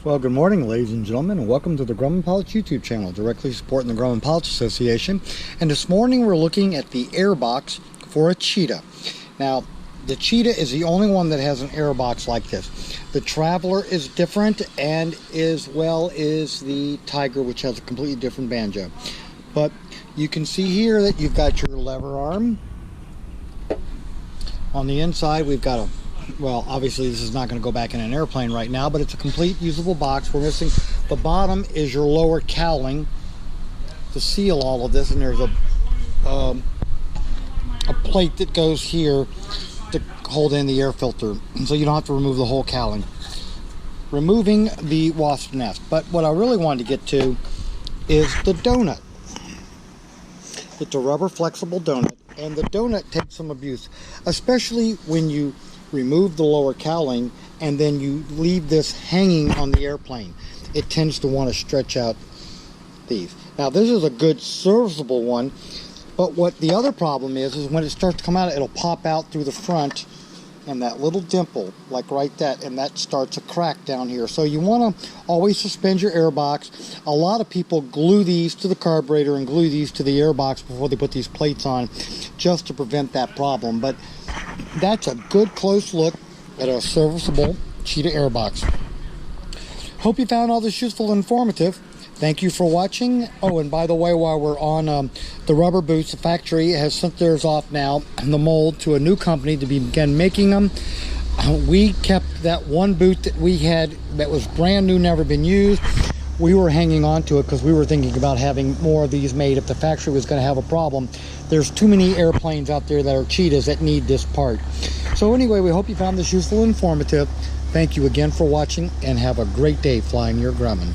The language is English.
Well, good morning, ladies and gentlemen, and welcome to the Grumman Pilots YouTube channel, directly supporting the Grumman Pilots Association. And this morning we're looking at the airbox for a Cheetah. Now, the Cheetah is the only one that has an airbox like this. The Traveler is different, and as well is the Tiger, which has a completely different banjo. But you can see here that you've got your lever arm. On the inside, we've got a, well, obviously this is not going to go back in an airplane right now, but it's a complete usable box. We're missing the bottom is your lower cowling to seal all of this, and there's a plate that goes here to hold in the air filter, so you don't have to remove the whole cowling. Removing the wasp nest. But what I really wanted to get to is the donut. It's a rubber flexible donut, and the donut takes some abuse, especially when you remove the lower cowling and then you leave this hanging on the airplane. It tends to want to stretch out these. Now this is a good serviceable one, but what the other problem is when it starts to come out, it'll pop out through the front and that little dimple, like right that, and that starts a crack down here. So you want to always suspend your airbox. A lot of people glue these to the carburetor and glue these to the airbox before they put these plates on, just to prevent that problem. But that's a good close look at a serviceable Cheetah airbox. Hope you found all this useful and informative. Thank you for watching. Oh, and by the way, while we're on the rubber boots, the factory has sent theirs off now, the mold, to a new company to begin making them. We kept that one boot that we had that was brand new, never been used. We were hanging on to it because we were thinking about having more of these made if the factory was going to have a problem. There's too many airplanes out there that are Cheetahs that need this part. So anyway, we hope you found this useful and informative. Thank you again for watching, and have a great day flying your Grumman.